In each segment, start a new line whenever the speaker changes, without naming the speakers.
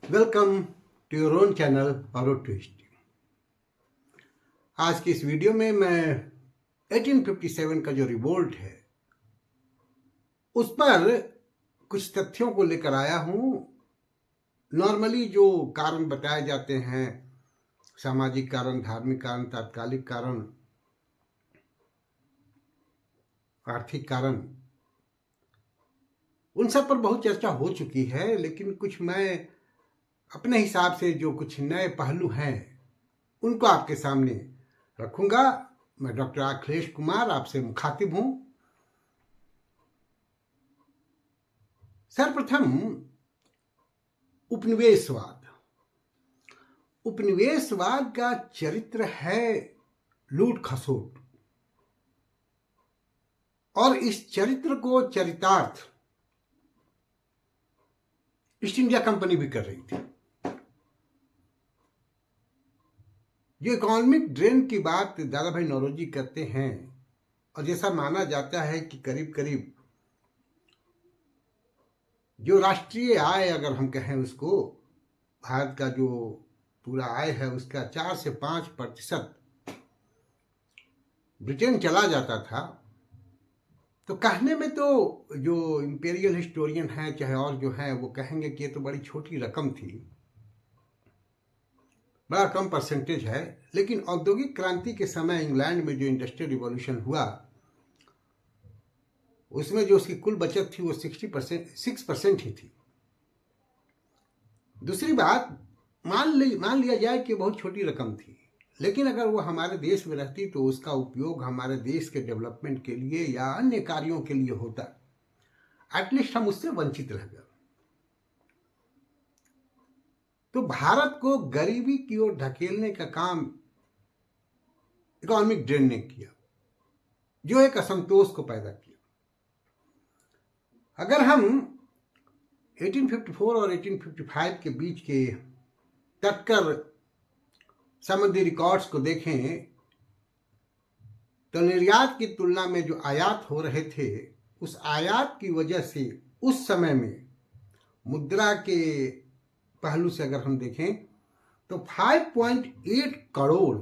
Welcome to your own channel और twist. आज की इस वीडियो में मैं 1857 का जो रिवोल्ट है उस पर कुछ तथ्यों को लेकर आया हूं। नॉर्मली जो कारण बताए जाते हैं, सामाजिक कारण, धार्मिक कारण, तात्कालिक कारण, आर्थिक कारण, उन सब पर बहुत चर्चा हो चुकी है, लेकिन कुछ मैं अपने हिसाब से जो कुछ नए पहलू हैं उनको आपके सामने रखूंगा। मैं डॉक्टर अखिलेश कुमार आपसे मुखातिब हूं। सर्वप्रथम उपनिवेशवाद। उपनिवेशवाद का चरित्र है लूट खसोट, और इस चरित्र को चरितार्थ ईस्ट इंडिया कंपनी भी कर रही थी। जो इकोनॉमिक ड्रेन की बात दादा भाई नौरोजी करते हैं, और जैसा माना जाता है कि करीब करीब जो राष्ट्रीय आय, अगर हम कहें उसको, भारत का जो पूरा आय है उसका 4 से 5% ब्रिटेन चला जाता था। तो कहने में तो जो इंपीरियल हिस्टोरियन है चाहे और जो है वो कहेंगे कि ये तो बड़ी छोटी रकम थी, बड़ा कम परसेंटेज है। लेकिन औद्योगिक क्रांति के समय इंग्लैंड में जो इंडस्ट्रियल रिवॉल्यूशन हुआ उसमें जो उसकी कुल बचत थी वो 6% ही थी। दूसरी बात, मान लिया जाए कि बहुत छोटी रकम थी, लेकिन अगर वो हमारे देश में रहती तो उसका उपयोग हमारे देश के डेवलपमेंट के लिए या अन्य कार्यों के लिए होता। एटलीस्ट हम उससे वंचित रह गए। तो भारत को गरीबी की ओर ढकेलने का काम इकोनॉमिक ड्रेन ने किया, जो एक असंतोष को पैदा किया। अगर हम 1854 और 1855 के बीच के तटकर संबंधी रिकॉर्ड्स को देखें तो निर्यात की तुलना में जो आयात हो रहे थे, उस आयात की वजह से उस समय में मुद्रा के पहलू से अगर हम देखें तो 5.8 करोड़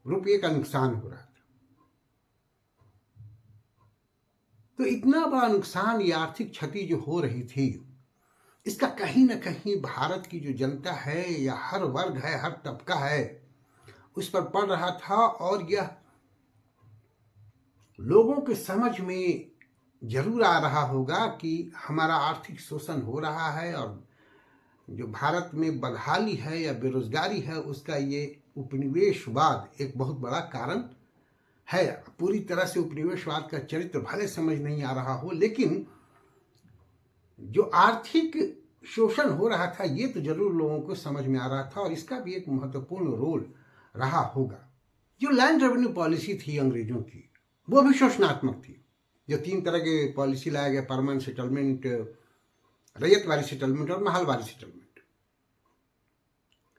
रुपये का नुकसान हो रहा था। तो इतना बड़ा नुकसान, ये आर्थिक क्षति जो हो रही थी, इसका कहीं ना कहीं भारत की जो जनता है या हर वर्ग है, हर तबका है, उस पर पड़ रहा था। और यह लोगों के समझ में जरूर आ रहा होगा कि हमारा आर्थिक शोषण हो रहा है, और जो भारत में बदहाली है या बेरोजगारी है उसका ये उपनिवेशवाद एक बहुत बड़ा कारण है। पूरी तरह से उपनिवेशवाद का चरित्र भले समझ नहीं आ रहा हो, लेकिन जो आर्थिक शोषण हो रहा था ये तो जरूर लोगों को समझ में आ रहा था, और इसका भी एक महत्वपूर्ण रोल रहा होगा। जो लैंड रेवेन्यू पॉलिसी थी अंग्रेजों की, वो भी शोषणात्मक थी। जो 3 तरह के पॉलिसी लाया गया, परमानेंट सेटलमेंट, रैयतवारी सेटलमेंट और महलवारी सेटलमेंट,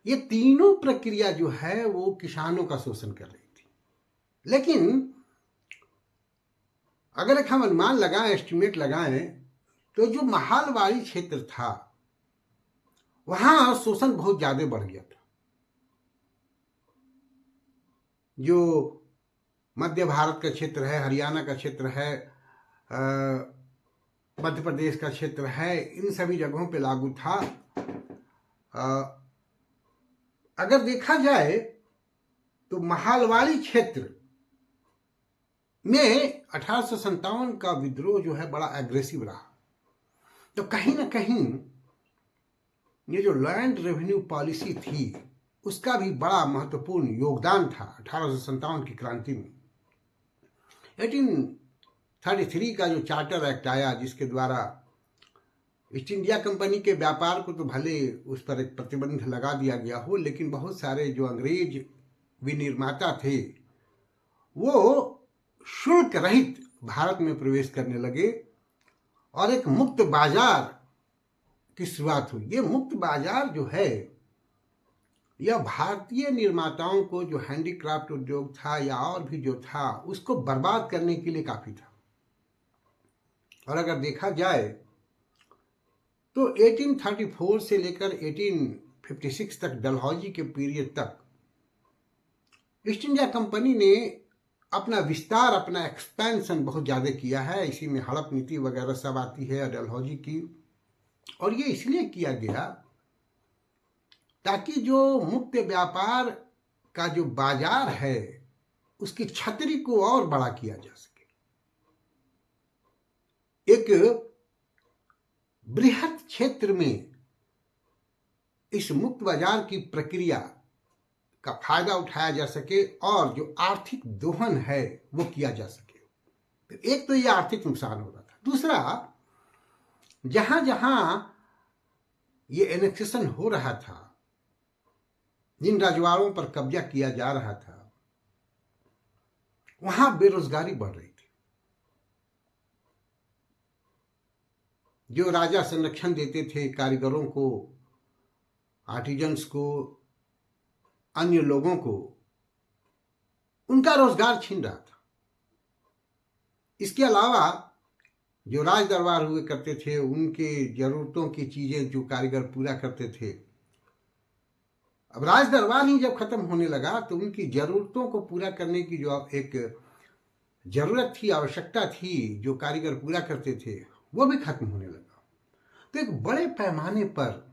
ये तीनों प्रक्रिया जो है वो किसानों का शोषण कर रही थी। लेकिन अगर एक हम अनुमान लगाएं, एस्टिमेट लगाएं, तो जो महलवारी क्षेत्र था वहां शोषण बहुत ज्यादा बढ़ गया था। जो मध्य भारत का क्षेत्र है, हरियाणा का क्षेत्र है, मध्य प्रदेश का क्षेत्र है, इन सभी जगहों पे लागू था। अगर देखा जाए तो महलवारी क्षेत्र में 1857 का विद्रोह जो है बड़ा एग्रेसिव रहा। तो कहीं ना कहीं ये जो लैंड रेवेन्यू पॉलिसी थी उसका भी बड़ा महत्वपूर्ण योगदान था 1857 की क्रांति में। 1833 का जो चार्टर एक्ट आया, जिसके द्वारा ईस्ट इंडिया कंपनी के व्यापार को तो भले उस पर एक प्रतिबंध लगा दिया गया हो, लेकिन बहुत सारे जो अंग्रेज विनिर्माता थे वो शुल्क रहित भारत में प्रवेश करने लगे, और एक मुक्त बाजार की शुरुआत हुई। ये मुक्त बाजार जो है यह भारतीय निर्माताओं को, जो हैंडीक्राफ्ट उद्योग था या और भी जो था, उसको बर्बाद करने के लिए काफी था। और अगर देखा जाए तो 1834 से लेकर 1856 तक, डलहौजी के पीरियड तक, ईस्ट इंडिया कंपनी ने अपना विस्तार, अपना एक्सपेंशन बहुत ज़्यादा किया है। इसी में हड़प नीति वगैरह सब आती है डलहौजी की। और ये इसलिए किया गया ताकि जो मुक्त व्यापार का जो बाजार है उसकी छतरी को और बड़ा किया जा सके। एक बृहत क्षेत्र में इस मुक्त बाजार की प्रक्रिया का फायदा उठाया जा सके और जो आर्थिक दोहन है वो किया जा सके। तो एक तो ये आर्थिक नुकसान हो रहा था। दूसरा, जहां जहां ये एनेक्सेशन हो रहा था, जिन रजवाड़ों पर कब्जा किया जा रहा था, वहां बेरोजगारी बढ़ रही थी। जो राजा संरक्षण देते थे कारीगरों को, आर्टिजन्स को, अन्य लोगों को, उनका रोजगार छीन रहा था। इसके अलावा जो राज दरबार हुए करते थे, उनके जरूरतों की चीजें जो कारीगर पूरा करते थे, अब राज दरबार ही जब खत्म होने लगा तो उनकी जरूरतों को पूरा करने की जो एक जरूरत थी, आवश्यकता थी, जो कारीगर पूरा करते थे, वो भी खत्म होने लगा। तो एक बड़े पैमाने पर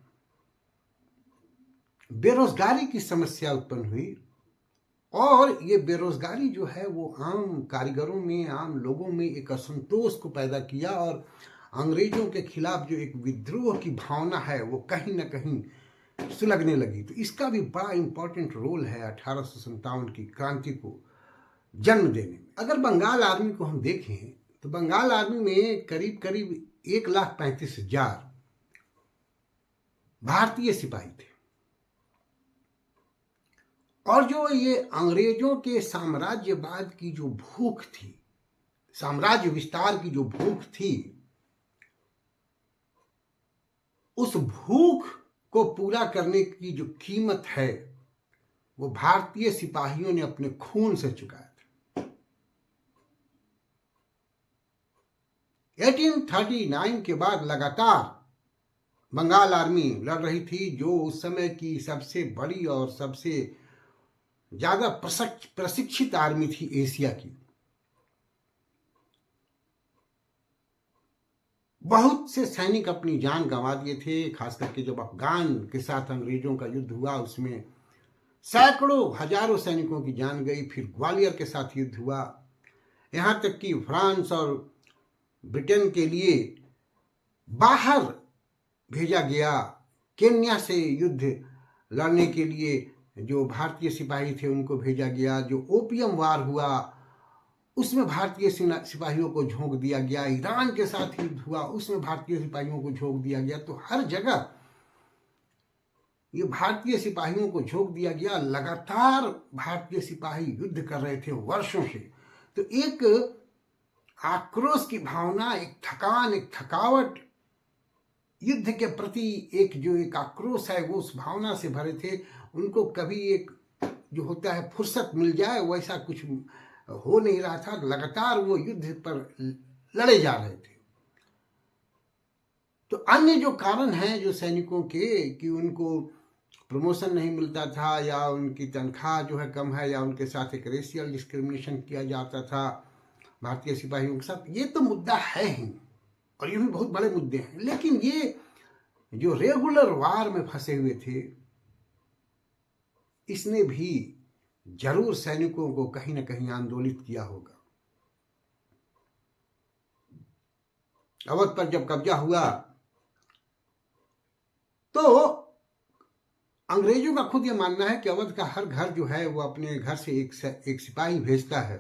बेरोजगारी की समस्या उत्पन्न हुई। और ये बेरोजगारी जो है वो आम कारीगरों में, आम लोगों में एक असंतोष को पैदा किया और अंग्रेजों के खिलाफ जो एक विद्रोह की भावना है वो कहीं ना कहीं सुलगने लगी। तो इसका भी बड़ा इंपॉर्टेंट रोल है 1857 की क्रांति को जन्म देने में। अगर बंगाल आर्मी को हम देखें तो बंगाल आर्मी में करीब करीब 1,35,000 भारतीय सिपाही थे। और जो ये अंग्रेजों के साम्राज्यवाद की जो भूख थी, साम्राज्य विस्तार की जो भूख थी, उस भूख को पूरा करने की जो कीमत है वो भारतीय सिपाहियों ने अपने खून से चुकाया था। 1839 के बाद लगातार बंगाल आर्मी लड़ रही थी, जो उस समय की सबसे बड़ी और सबसे ज्यादा प्रशिक्षित आर्मी थी एशिया की। बहुत से सैनिक अपनी जान गंवा दिए थे, खास करके जब अफगान के साथ अंग्रेजों का युद्ध हुआ, उसमें सैकड़ों हजारों सैनिकों की जान गई। फिर ग्वालियर के साथ युद्ध हुआ, यहां तक कि फ्रांस और ब्रिटेन के लिए बाहर भेजा गया। केन्या से युद्ध लड़ने के लिए जो भारतीय सिपाही थे उनको भेजा गया। जो ओपियम वार हुआ उसमें भारतीय सिपाहियों को झोंक दिया गया। ईरान के साथ युद्ध हुआ, उसमें भारतीय सिपाहियों को झोंक दिया गया। तो हर जगह ये भारतीय सिपाहियों को झोंक दिया गया। लगातार भारतीय सिपाही युद्ध कर रहे थे वर्षों से। तो एक आक्रोश की भावना, एक थकान, एक थकावट, युद्ध के प्रति एक आक्रोश है वो उस भावना से भरे थे। उनको कभी एक जो होता है फुर्सत मिल जाए, वैसा कुछ हो नहीं रहा था। लगातार वो युद्ध पर लड़े जा रहे थे। तो अन्य जो कारण हैं जो सैनिकों के, कि उनको प्रमोशन नहीं मिलता था, या उनकी तनख्वाह जो है कम है, या उनके साथ एक रेशियल डिस्क्रिमिनेशन किया जाता था भारतीय सिपाहियों के साथ, ये तो मुद्दा है ही, और ये भी बहुत बड़े मुद्दे हैं। लेकिन ये जो रेगुलर वार में फंसे हुए थे, इसने भी जरूर सैनिकों को कहीं ना कहीं आंदोलित किया होगा। अवध पर जब कब्जा हुआ तो अंग्रेजों का खुद यह मानना है कि अवध का हर घर जो है वो अपने घर से एक सिपाही भेजता है।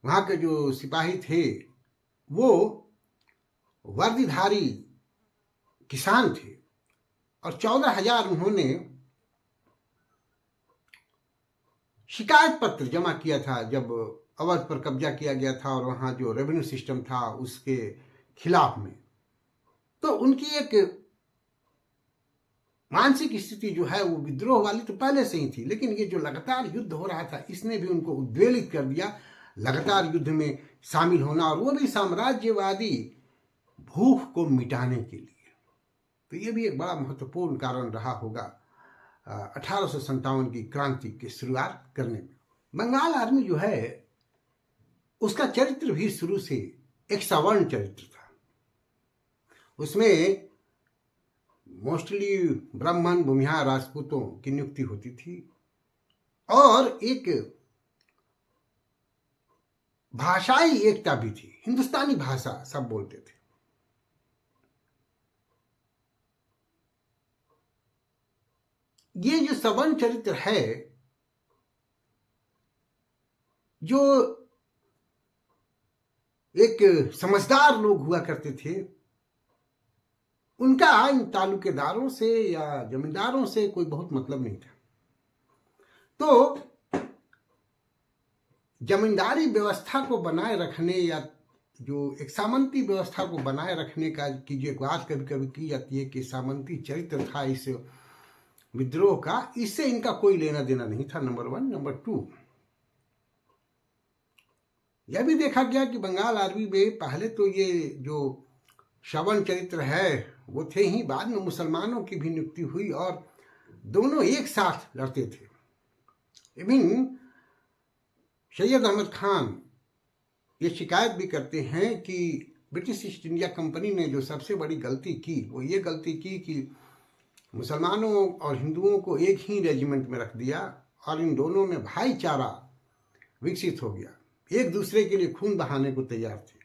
वहां के जो सिपाही थे वो वर्दीधारी किसान थे, और 14,000 उन्होंने शिकायत पत्र जमा किया था जब अवध पर कब्जा किया गया था, और वहां जो रेवेन्यू सिस्टम था उसके खिलाफ में। तो उनकी एक मानसिक स्थिति जो है वो विद्रोह वाली तो पहले से ही थी, लेकिन ये जो लगातार युद्ध हो रहा था इसने भी उनको उद्वेलित कर दिया। लगातार युद्ध में शामिल होना, और वो भी साम्राज्यवादी भूख को मिटाने के लिए। तो ये भी एक बड़ा महत्वपूर्ण कारण रहा होगा 1857 की क्रांति की शुरुआत करने में। बंगाल आर्मी जो है उसका चरित्र भी शुरू से एक सवर्ण चरित्र था। उसमें मोस्टली ब्राह्मण भूमिहार राजपूतों की नियुक्ति होती थी और एक भाषाई एकता भी थी। हिंदुस्तानी भाषा सब बोलते थे। ये जो सवर्ण चरित्र है, जो एक समझदार लोग हुआ करते थे, उनका इन तालुकेदारों से या जमींदारों से कोई बहुत मतलब नहीं था। तो जमींदारी व्यवस्था को बनाए रखने या जो एक सामंती व्यवस्था को बनाए रखने का की जो एक बात कभी कभी की जाती है कि सामंती चरित्र था इस विद्रोह का, इससे इनका कोई लेना देना नहीं था, नंबर 1। नंबर 2, यह भी देखा गया कि बंगाल आर्मी में पहले तो ये जो सवर्ण चरित्र है वो थे ही, बाद में मुसलमानों की भी नियुक्ति हुई और दोनों एक साथ लड़ते थे। इवन सैयद अहमद खान ये शिकायत भी करते हैं कि ब्रिटिश ईस्ट इंडिया कंपनी ने जो सबसे बड़ी गलती की वो ये गलती की कि मुसलमानों और हिंदुओं को एक ही रेजिमेंट में रख दिया और इन दोनों में भाईचारा विकसित हो गया। एक दूसरे के लिए खून बहाने को तैयार थे।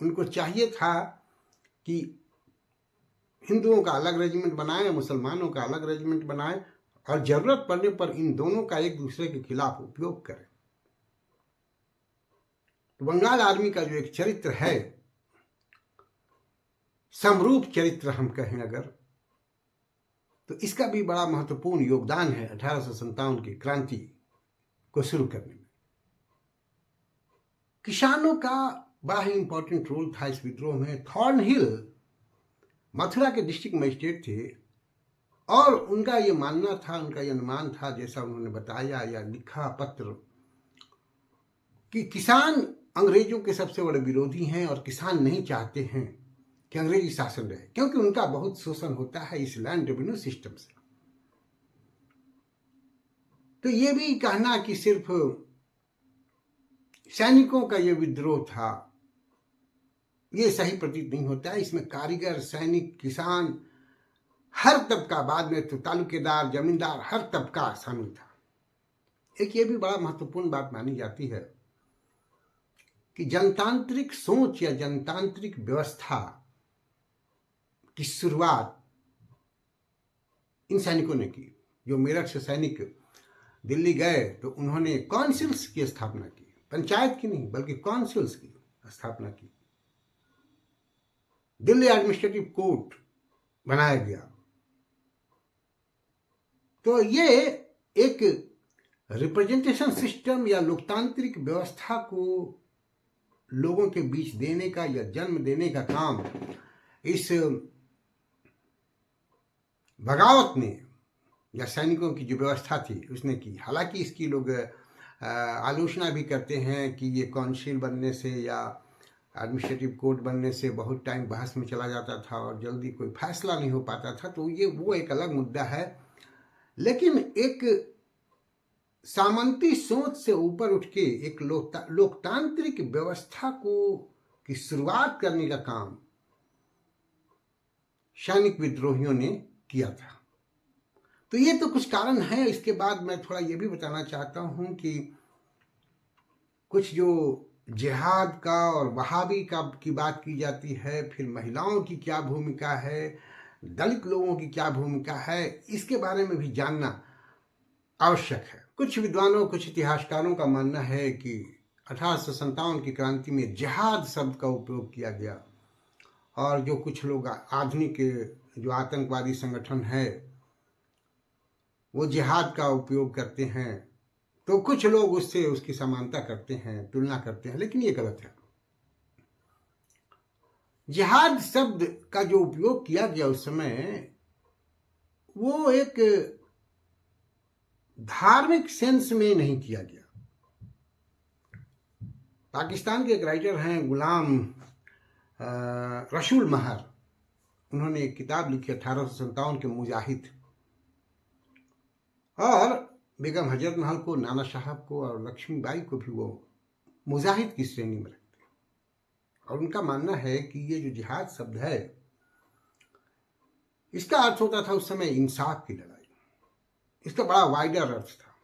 उनको चाहिए था कि हिंदुओं का अलग रेजिमेंट बनाए, मुसलमानों का अलग रेजिमेंट बनाए और जरूरत पड़ने पर इन दोनों का एक दूसरे के खिलाफ उपयोग करें। तो बंगाल आर्मी का जो एक चरित्र है, समरूप चरित्र हम कहें अगर, तो इसका भी बड़ा महत्वपूर्ण योगदान है 1857 की क्रांति को शुरू करने में। किसानों का बड़ा ही इंपॉर्टेंट रोल था इस विद्रोह में। थॉर्नहिल मथुरा के डिस्ट्रिक्ट मजिस्ट्रेट थे और उनका ये मानना था, उनका ये अनुमान था, जैसा उन्होंने बताया या लिखा पत्र, कि किसान अंग्रेजों के सबसे बड़े विरोधी हैं और किसान नहीं चाहते हैं कि अंग्रेजी शासन रहे, क्योंकि उनका बहुत शोषण होता है इस लैंड रेवेन्यू सिस्टम से। तो ये भी कहना कि सिर्फ सैनिकों का ये विद्रोह था, ये सही प्रतीत नहीं होता है। इसमें कारीगर, सैनिक, किसान, हर तबका, बाद में तो तालुकेदार, जमींदार, हर तबका शामिल था। एक ये भी बड़ा महत्वपूर्ण बात मानी जाती है कि जनतांत्रिक सोच या जनतांत्रिक व्यवस्था की शुरुआत इन सैनिकों ने की। जो मेरठ से सैनिक दिल्ली गए तो उन्होंने काउंसिल्स की स्थापना की, पंचायत की नहीं बल्कि काउंसिल्स की स्थापना की। दिल्ली एडमिनिस्ट्रेटिव कोर्ट बनाया गया। तो ये एक रिप्रेजेंटेशन सिस्टम या लोकतांत्रिक व्यवस्था को लोगों के बीच देने का या जन्म देने का काम इस बगावत ने या सैनिकों की जो व्यवस्था थी उसने की। हालांकि इसकी लोग आलोचना भी करते हैं कि ये काउंसिल बनने से या एडमिनिस्ट्रेटिव कोर्ट बनने से बहुत टाइम बहस में चला जाता था और जल्दी कोई फैसला नहीं हो पाता था, तो ये वो एक अलग मुद्दा है। लेकिन एक सामंती सोच से ऊपर उठ के एक लोकतांत्रिक व्यवस्था को की शुरुआत करने का काम सैनिक विद्रोहियों ने किया था। तो ये तो कुछ कारण है। इसके बाद मैं थोड़ा ये भी बताना चाहता हूं कि कुछ जो जिहाद का और वहाबी का की बात की जाती है, फिर महिलाओं की क्या भूमिका है, दलित लोगों की क्या भूमिका है, इसके बारे में भी जानना आवश्यक है। कुछ विद्वानों, कुछ इतिहासकारों का मानना है कि 1857 की क्रांति में जिहाद शब्द का उपयोग किया गया और जो कुछ लोग आधुनिक जो आतंकवादी संगठन है वो जिहाद का उपयोग करते हैं, तो कुछ लोग उससे उसकी समानता करते हैं, तुलना करते हैं, लेकिन ये गलत है। जिहाद शब्द का जो उपयोग किया गया उस समय वो एक धार्मिक सेंस में नहीं किया गया। पाकिस्तान के एक राइटर हैं गुलाम रसूल महर, उन्होंने एक किताब लिखी 1857 के मुजाहिद, और बेगम हजरत महल को, नाना साहब को और लक्ष्मीबाई को भी वो मुजाहिद की श्रेणी में रखते हैं। और उनका मानना है कि ये जो जिहाद शब्द है, इसका अर्थ होता था उस समय इंसाफ की लड़ाई। इसका बड़ा वाइडर अर्थ था।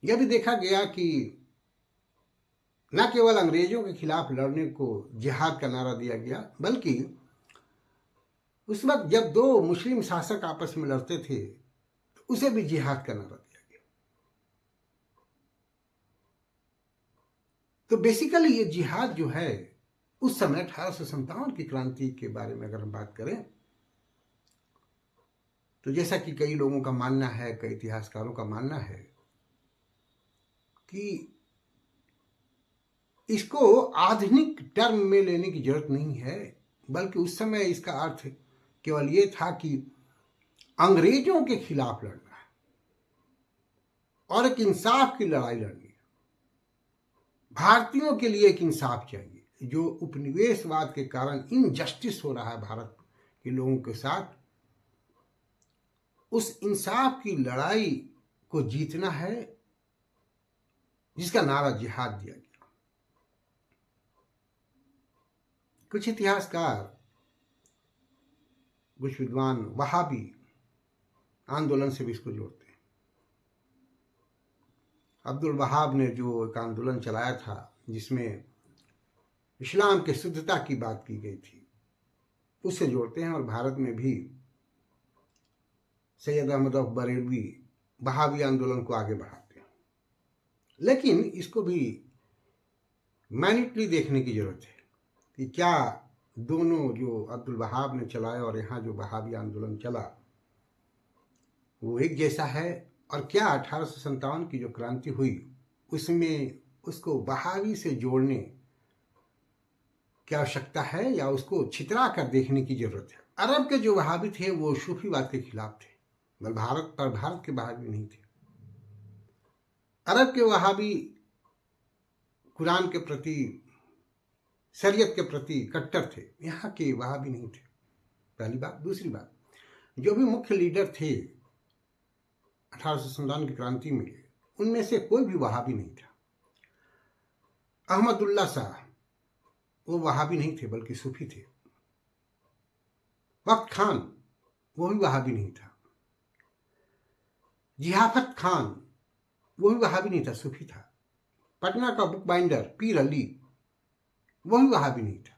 यह भी देखा गया कि न केवल अंग्रेजों के खिलाफ लड़ने को जिहाद का नारा दिया गया, बल्कि उस वक्त जब दो मुस्लिम शासक आपस में लड़ते थे तो उसे भी जिहाद का नारा दिया गया। तो बेसिकली ये जिहाद जो है, उस समय 1857 की क्रांति के बारे में अगर हम बात करें तो जैसा कि कई लोगों का मानना है, कई इतिहासकारों का मानना है कि इसको आधुनिक टर्म में लेने की जरूरत नहीं है, बल्कि उस समय इसका अर्थ केवल ये था कि अंग्रेजों के खिलाफ लड़ना है और एक इंसाफ की लड़ाई लड़नी है। भारतीयों के लिए एक इंसाफ चाहिए। जो उपनिवेशवाद के कारण इनजस्टिस हो रहा है भारत के लोगों के साथ, उस इंसाफ की लड़ाई को जीतना है, जिसका नारा जिहाद दिया गया। कुछ इतिहासकार, कुछ विद्वान वहाबी आंदोलन से भी इसको जोड़ते हैं। अब्दुल वहाब ने जो एक आंदोलन चलाया था जिसमें इस्लाम के शुद्धता की बात की गई थी, उससे जोड़ते हैं। और भारत में भी सैयद अहमद बरेलवी वहाबी आंदोलन को आगे बढ़ाते हैं। लेकिन इसको भी मैनिटली देखने की जरूरत है कि क्या दोनों, जो अब्दुल वहाब ने चलाया और यहाँ जो वहाबी आंदोलन चला, वो एक जैसा है, और क्या 1857 की जो क्रांति हुई उसमें उसको वहाबी से जोड़ने की आवश्यकता है या उसको छितरा कर देखने की जरूरत है। अरब के जो वहाबी थे वो सूफीवाद के खिलाफ थे, मगर भारत के वहाबी नहीं थे। अरब के वहाबी कुरान के प्रति, शरीयत के प्रति कट्टर थे, यहाँ के वहाबी नहीं थे, पहली बात। दूसरी बात, जो भी मुख्य लीडर थे 1857 की क्रांति में, उनमें से कोई भी वहाबी नहीं था। अहमदुल्ला शाह, वो वहाबी नहीं थे बल्कि सूफी थे। वक्त खान, वो भी वहाबी नहीं था। जियाफत खान, वो भी वहाबी नहीं था, सूफी था। पटना का बुक बाइंडर पीर अली, वो भी वहाबी नहीं था।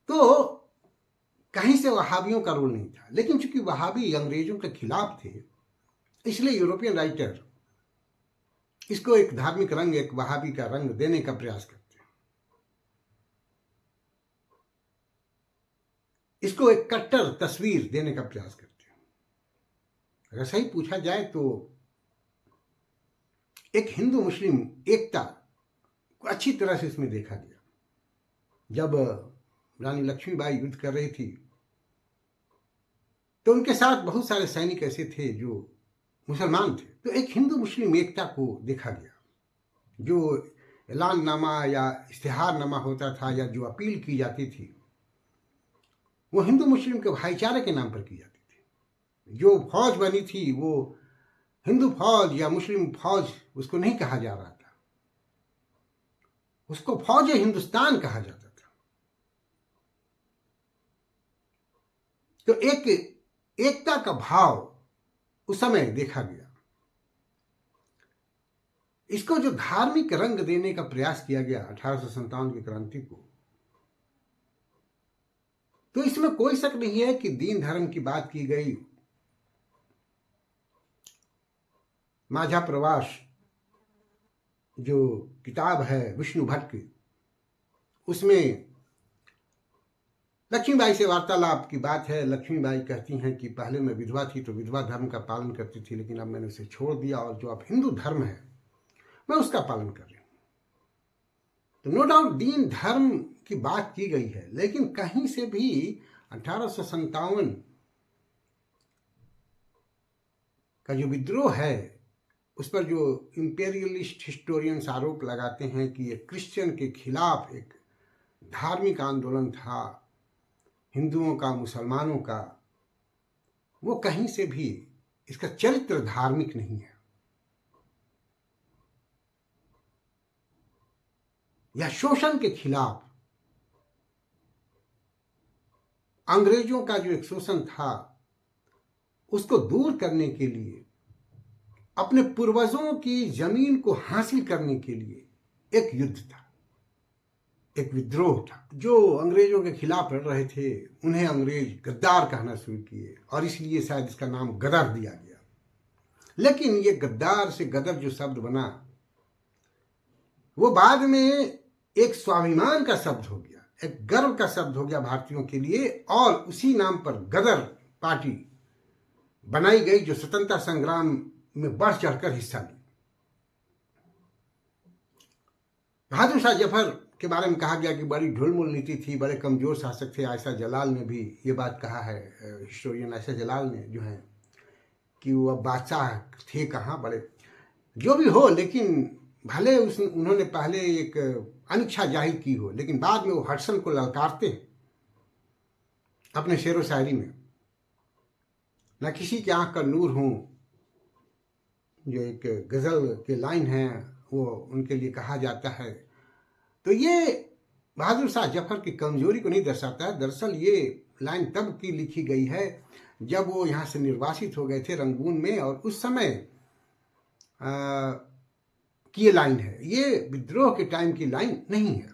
तो कहीं से वहाबियों का रोल नहीं था। लेकिन चूंकि वहाबी अंग्रेजों के खिलाफ थे, इसलिए यूरोपियन राइटर इसको एक धार्मिक रंग, एक वहाबी का रंग देने का प्रयास करते हैं। इसको एक कट्टर तस्वीर देने का प्रयास करते हैं। अगर सही पूछा जाए तो एक हिंदू मुस्लिम एकता को अच्छी तरह से इसमें देखा गया। जब रानी लक्ष्मीबाई युद्ध कर रही थी तो उनके साथ बहुत सारे सैनिक ऐसे थे जो मुसलमान थे, तो एक हिंदू मुस्लिम एकता को देखा गया। जो ऐलाननामा या इश्तिहारनामा होता था या जो अपील की जाती थी, वो हिंदू मुस्लिम के भाईचारे के नाम पर की जाती थी। जो फौज बनी थी वो हिंदू फौज या मुस्लिम फौज उसको नहीं कहा जा रहा था, उसको फौज हिंदुस्तान कहा जाता था। तो एक एकता का भाव उस समय देखा गया। इसको जो धार्मिक रंग देने का प्रयास किया गया 1857 की क्रांति को, तो इसमें कोई शक नहीं है कि दीन धर्म की बात की गई। माझा प्रवास जो किताब है विष्णु भट्ट की, उसमें लक्ष्मीबाई से वार्तालाप की बात है। लक्ष्मीबाई कहती हैं कि पहले मैं विधवा थी तो विधवा धर्म का पालन करती थी, लेकिन अब मैंने उसे छोड़ दिया और जो अब हिंदू धर्म है मैं उसका पालन कर रही हूं। तो नो डाउट दीन धर्म की बात की गई है, लेकिन कहीं से भी 1857 का जो विद्रोह है उस पर जो इंपेरियलिस्ट हिस्टोरियंस आरोप लगाते हैं कि ये क्रिश्चियन के खिलाफ एक धार्मिक आंदोलन था, हिंदुओं का, मुसलमानों का, वो कहीं से भी इसका चरित्र धार्मिक नहीं है। या शोषण के खिलाफ, अंग्रेजों का जो एक शोषण था उसको दूर करने के लिए, अपने पूर्वजों की जमीन को हासिल करने के लिए एक युद्ध था, एक विद्रोह था। जो अंग्रेजों के खिलाफ लड़ रहे थे उन्हें अंग्रेज गद्दार कहना शुरू किए और इसलिए शायद इसका नाम गदर दिया गया। लेकिन ये गद्दार से गदर जो शब्द बना वो बाद में एक स्वाभिमान का शब्द हो गया, एक गर्व का शब्द हो गया भारतीयों के लिए, और उसी नाम पर गदर पार्टी बनाई गई जो स्वतंत्रता संग्राम में बढ़ चढ़कर हिस्सा ली। बहादुर शाह जफर के बारे में कहा गया कि बड़ी ढुलमुल नीति थी, बड़े कमजोर शासक थे। आयशा जलाल ने भी ये बात कहा है, हिस्टोरियन आयशा जलाल ने जो है, कि वो अब बादशाह थे कहाँ, बड़े जो भी हो, लेकिन भले उन्होंने पहले एक अनिच्छा जाहिर की हो, लेकिन बाद में वो हडसन को ललकारते हैं अपने शेर व शायरी में। न किसी की आंख का नूर हूँ, जो एक गजल के लाइन है, वो उनके लिए कहा जाता है। तो ये बहादुर शाह जफर की कमजोरी को नहीं दर्शाता है। दरअसल ये लाइन तब की लिखी गई है जब वो यहाँ से निर्वासित हो गए थे रंगून में, और उस समय की ये लाइन है, ये विद्रोह के टाइम की लाइन नहीं है।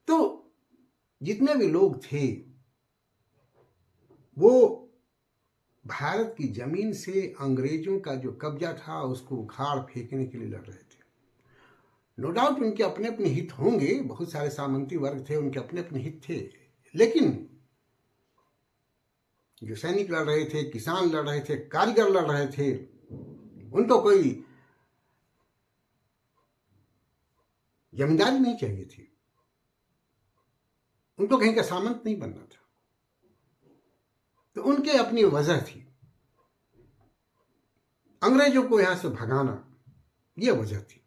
तो जितने भी लोग थे वो भारत की जमीन से अंग्रेजों का जो कब्जा था उसको उखाड़ फेंकने के लिए लड़ रहे थे। नो डाउट उनके अपने अपने हित होंगे, बहुत सारे सामंती वर्ग थे, उनके अपने अपने हित थे, लेकिन जो सैनिक लड़ रहे थे, किसान लड़ रहे थे, कारीगर लड़ रहे थे, उनको कोई जमींदारी नहीं चाहिए थी, उनको कहीं का सामंत नहीं बनना था। तो उनके अपनी वजह थी, अंग्रेजों को यहां से भगाना, ये वजह थी।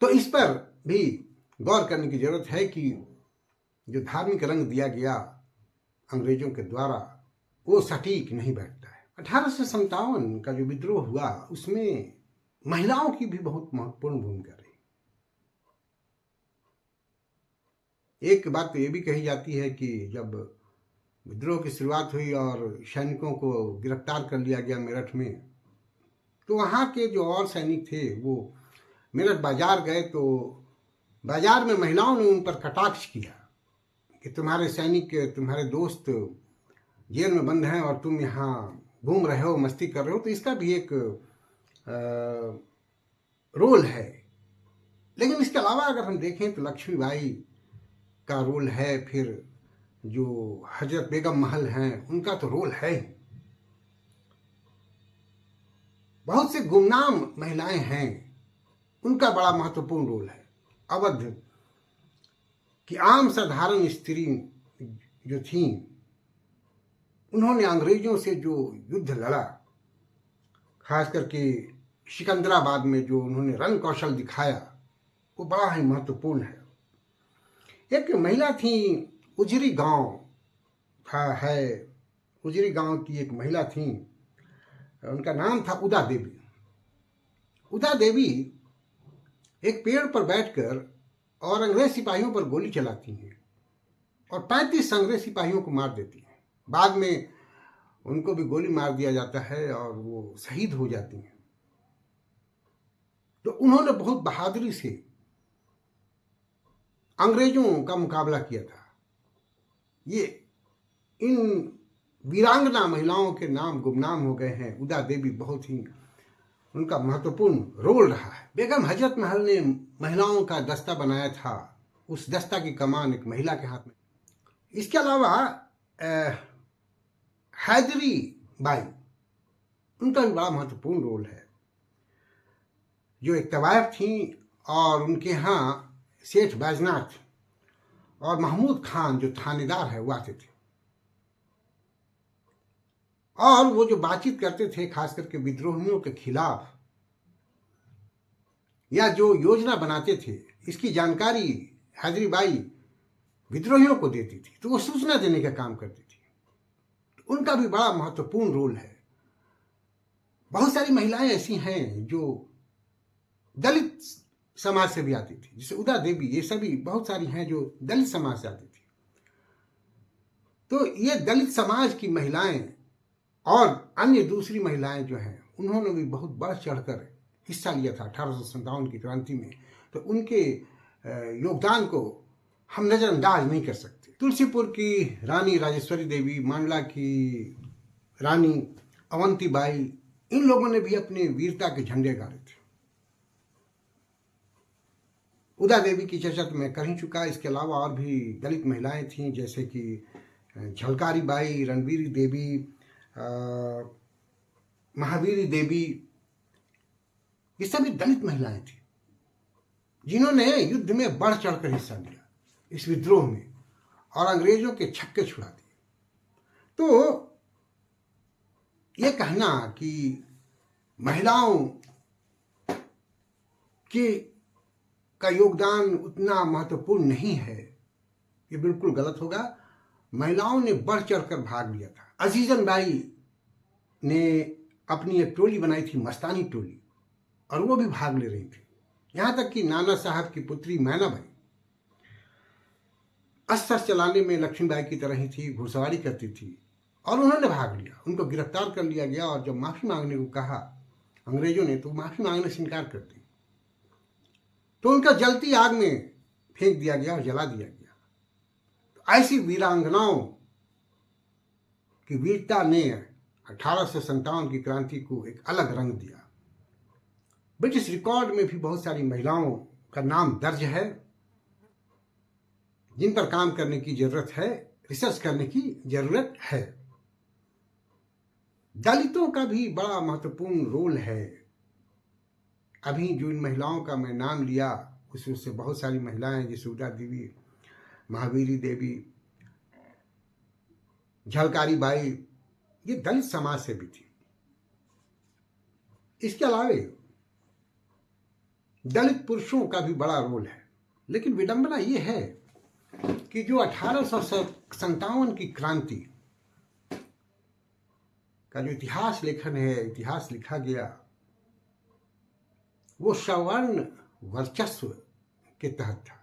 तो इस पर भी गौर करने की जरूरत है कि जो धार्मिक रंग दिया गया अंग्रेजों के द्वारा वो सटीक नहीं बैठता है। 1857 का जो विद्रोह हुआ उसमें महिलाओं की भी बहुत महत्वपूर्ण भूमिका रही। एक बात तो ये भी कही जाती है कि जब विद्रोह की शुरुआत हुई और सैनिकों को गिरफ्तार कर लिया गया मेरठ में, तो वहाँ के जो और सैनिक थे वो मेरठ बाजार गए, तो बाजार में महिलाओं ने उन पर कटाक्ष किया कि तुम्हारे सैनिक, तुम्हारे दोस्त जेल में बंद हैं और तुम यहाँ घूम रहे हो, मस्ती कर रहे हो। तो इसका भी एक रोल है। लेकिन इसके अलावा अगर हम देखें तो लक्ष्मीबाई का रोल है, फिर जो हजरत बेगम महल हैं उनका तो रोल है। बहुत से गुमनाम महिलाएं हैं, उनका बड़ा महत्वपूर्ण रोल है। अवध की आम साधारण स्त्री जो थी, उन्होंने अंग्रेजों से जो युद्ध लड़ा, खास करके सिकंदराबाद में जो उन्होंने रण कौशल दिखाया, वो बड़ा ही महत्वपूर्ण है। एक महिला थी, उजरी गांव था है, उजरी गांव की एक महिला थी, उनका नाम था उदा देवी। उदा देवी एक पेड़ पर बैठकर और अंग्रेज सिपाहियों पर गोली चलाती हैं और 35 अंग्रेज सिपाहियों को मार देती हैं। बाद में उनको भी गोली मार दिया जाता है और वो शहीद हो जाती हैं। तो उन्होंने बहुत बहादुरी से अंग्रेजों का मुकाबला किया था। ये इन वीरांगना महिलाओं के नाम गुमनाम हो गए हैं। उदा देवी बहुत ही उनका महत्वपूर्ण रोल रहा है। बेगम हजरत महल ने महिलाओं का दस्ता बनाया था, उस दस्ता की कमान एक महिला के हाथ में। इसके अलावा हैदरी बाई, उनका भी बड़ा महत्वपूर्ण रोल है, जो एक तवायफ थी और उनके यहाँ सेठ बैजनाथ और महमूद खान जो थानेदार है वो आते थे। और वो जो बातचीत करते थे खास करके विद्रोहियों के खिलाफ या जो योजना बनाते थे, इसकी जानकारी हैदरीबाई विद्रोहियों को देती थी, तो वो सूचना देने का काम करती थी। तो उनका भी बड़ा महत्वपूर्ण रोल है। बहुत सारी महिलाएं ऐसी हैं जो दलित समाज से भी आती थी, जैसे उदा देवी, ये सभी बहुत सारी हैं जो दलित समाज से आती थी। तो ये दलित समाज की महिलाएं और अन्य दूसरी महिलाएं जो हैं, उन्होंने भी बहुत बढ़ चढ़कर हिस्सा लिया था 1857 की क्रांति में। तो उनके योगदान को हम नज़रअंदाज नहीं कर सकते। तुलसीपुर की रानी राजेश्वरी देवी, मांडला की रानी अवंतीबाई, इन लोगों ने भी अपने वीरता के झंडे गाड़े थे। उदा देवी की चर्चा तो मैं कर ही चुका। इसके अलावा और भी दलित महिलाएं थीं, जैसे कि झलकारी बाई, रणबीरी देवी, महावीरी देवी, ये सभी दलित महिलाएं थी जिन्होंने युद्ध में बढ़ चढ़कर हिस्सा लिया इस विद्रोह में और अंग्रेजों के छक्के छुड़ा दिए। तो ये कहना कि महिलाओं का योगदान उतना महत्वपूर्ण नहीं है, ये बिल्कुल गलत होगा। महिलाओं ने बढ़ चढ़कर भाग लिया था। अजीजन बाई ने अपनी एक टोली बनाई थी, मस्तानी टोली, और वो भी भाग ले रही थी। यहां तक कि नाना साहब की पुत्री मैनाबाई अस्त्र चलाने में लक्ष्मीबाई की तरह ही थी, घुड़सवारी करती थी, और उन्होंने भाग लिया। उनको गिरफ्तार कर लिया गया और जब माफी मांगने को कहा अंग्रेजों ने, तो माफी मांगने से इनकार कर दी। तो उनका जलती आग में फेंक दिया गया और जला दिया गया। तो ऐसी वीरांगनाओं की वीरता ने 1857 की क्रांति को एक अलग रंग दिया। ब्रिटिश रिकॉर्ड में भी बहुत सारी महिलाओं का नाम दर्ज है जिन पर काम करने की जरूरत है, रिसर्च करने की जरूरत है। दलितों का भी बड़ा महत्वपूर्ण रोल है। अभी जो इन महिलाओं का मैं नाम लिया, उसमें से बहुत सारी महिलाएं जैसे उदा देवी, महावीरी देवी, झलकारी बाई, ये दलित समाज से भी थी। इसके अलावा दलित पुरुषों का भी बड़ा रोल है। लेकिन विडंबना ये है कि जो 1857 की क्रांति का जो इतिहास लेखन है, इतिहास लिखा गया, वो सवर्ण वर्चस्व के तहत था।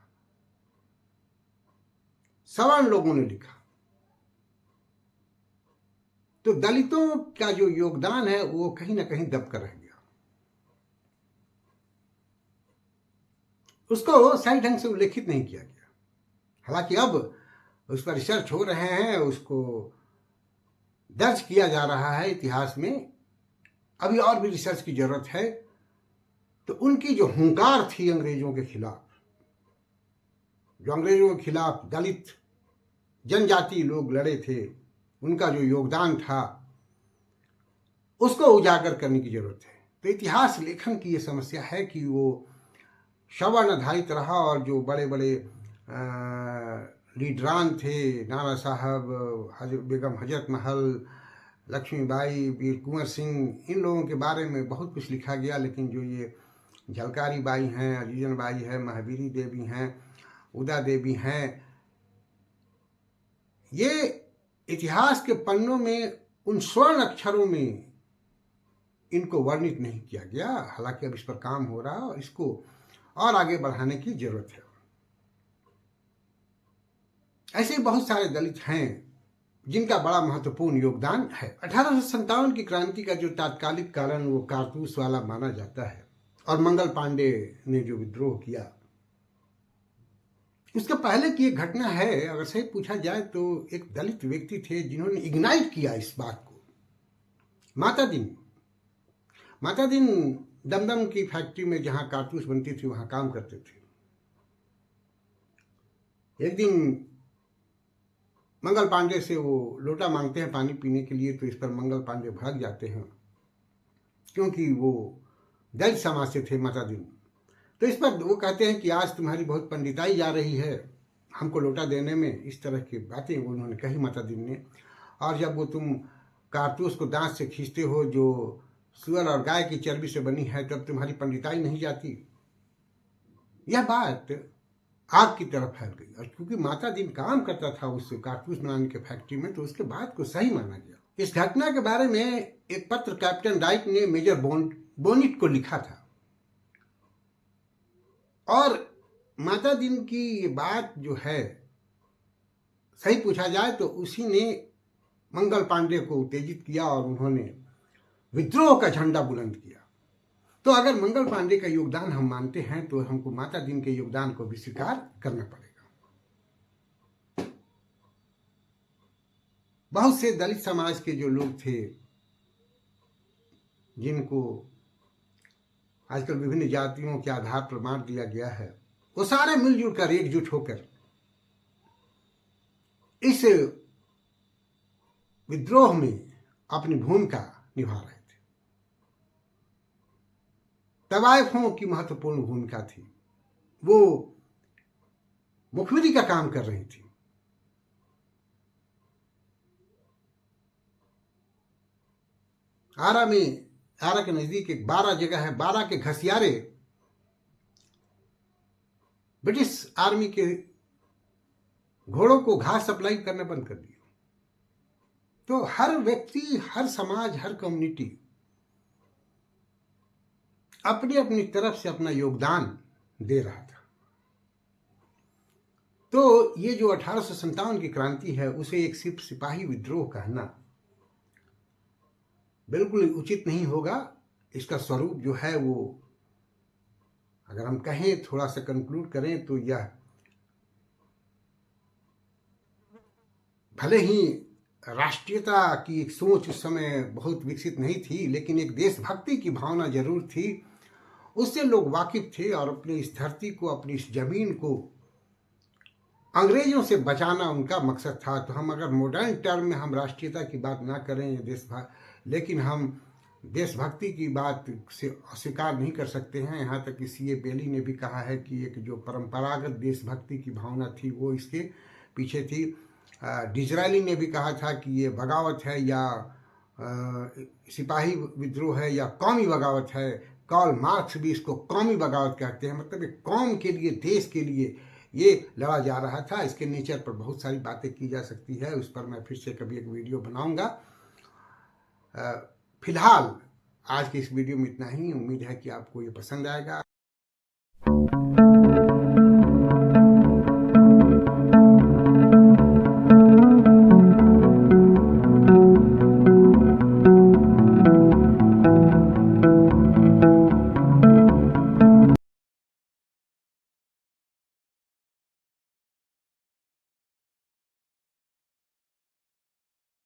सवर्ण लोगों ने लिखा, तो दलितों का जो योगदान है वो कहीं ना कहीं दब कर रह गया। उसको सही ढंग से उल्लेखित नहीं किया गया। हालांकि अब उस पर रिसर्च हो रहे हैं, उसको दर्ज किया जा रहा है इतिहास में। अभी और भी रिसर्च की जरूरत है। तो उनकी जो हुंकार थी अंग्रेजों के खिलाफ, जो अंग्रेजों के खिलाफ दलित जनजाति लोग लड़े थे, उनका जो योगदान था, उसको उजागर करने की जरूरत है। तो इतिहास लेखन की ये समस्या है कि वो सवर्ण आधारित रहा और जो बड़े बड़े लीडरान थे, नाना साहब, बेगम हजरत महल, लक्ष्मीबाई, वीर कुंवर सिंह, इन लोगों के बारे में बहुत कुछ लिखा गया। लेकिन जो ये झलकारी बाई हैं, अजीजन बाई है, महावीरी देवी हैं, उदा देवी हैं, ये इतिहास के पन्नों में उन स्वर्ण अक्षरों में इनको वर्णित नहीं किया गया। हालांकि अब इस पर काम हो रहा है और इसको और आगे बढ़ाने की जरूरत है। ऐसे बहुत सारे दलित हैं जिनका बड़ा महत्वपूर्ण योगदान है। 1857 की क्रांति का जो तात्कालिक कारण वो कारतूस वाला माना जाता है, और मंगल पांडे ने जो विद्रोह किया, उसके पहले की एक घटना है। अगर सही पूछा जाए तो एक दलित व्यक्ति थे जिन्होंने इग्नाइट किया इस बात को। माता दिन दमदम की फैक्ट्री में जहां कारतूस बनती थी वहां काम करते थे। एक दिन मंगल पांडे से वो लोटा मांगते हैं पानी पीने के लिए, तो इस पर मंगल पांडे भड़क जाते हैं क्योंकि वो दलित समाज से थे माता दिन। तो इस पर वो कहते हैं कि आज तुम्हारी बहुत पंडिताई जा रही है हमको लोटा देने में, इस तरह की बातें उन्होंने कही माता दिन ने। और जब वो तुम कारतूस को दांत से खींचते हो जो सुअर और गाय की चर्बी से बनी है, तब तुम्हारी पंडिताई नहीं जाती। यह बात आग की तरफ फैल गई, और क्योंकि माता दिन काम करता था उस कारतूस बनाने के फैक्ट्री में, तो उसके बात को सही माना गया। इस घटना के बारे में एक पत्र कैप्टन राइट ने मेजर बोनिट को लिखा था, और माता दिन की ये बात जो है, सही पूछा जाए तो उसी ने मंगल पांडे को उत्तेजित किया और उन्होंने विद्रोह का झंडा बुलंद किया। तो अगर मंगल पांडे का योगदान हम मानते हैं तो हमको माता दिन के योगदान को भी स्वीकार करना पड़ेगा। बहुत से दलित समाज के जो लोग थे, जिनको आजकल विभिन्न जातियों के आधार पर बांट दिया गया है, वो सारे मिलजुल कर एकजुट होकर इस विद्रोह में अपनी भूमिका निभा रहे थे। तवायफों की महत्वपूर्ण भूमिका थी, वो मुखबिरी का काम कर रही थी। आरा के नजदीक एक बारा जगह है, बारा के घसियारे ब्रिटिश आर्मी के घोड़ों को घास सप्लाई करना बंद कर दिया। तो हर व्यक्ति, हर समाज, हर कम्युनिटी अपनी अपनी तरफ से अपना योगदान दे रहा था। तो ये जो 1857 की क्रांति है, उसे एक सिर्फ सिपाही विद्रोह कहना बिल्कुल उचित नहीं होगा। इसका स्वरूप जो है वो, अगर हम कहें, थोड़ा सा कंक्लूड करें तो यह भले ही राष्ट्रीयता की एक सोच उस समय बहुत विकसित नहीं थी, लेकिन एक देशभक्ति की भावना जरूर थी। उससे लोग वाकिफ थे और अपनी इस धरती को, अपनी इस जमीन को अंग्रेजों से बचाना उनका मकसद था। तो हम अगर मॉडर्न टर्म में हम राष्ट्रीयता की बात ना करें, लेकिन हम देशभक्ति की बात से अस्वीकार नहीं कर सकते हैं। यहाँ तक कि C.A. बेली ने भी कहा है कि एक जो परंपरागत देशभक्ति की भावना थी वो इसके पीछे थी। डिजरायली ने भी कहा था कि ये बगावत है या सिपाही विद्रोह है या कौमी बगावत है। कार्ल मार्क्स भी इसको कौमी बगावत कहते हैं, मतलब एक कौम के लिए, देश के लिए ये लड़ा जा रहा था। इसके नेचर पर बहुत सारी बातें की जा सकती है, उस पर मैं फिर से कभी एक वीडियो बनाऊंगा। फिलहाल आज के इस वीडियो में इतना ही। उम्मीद है कि आपको ये पसंद आएगा।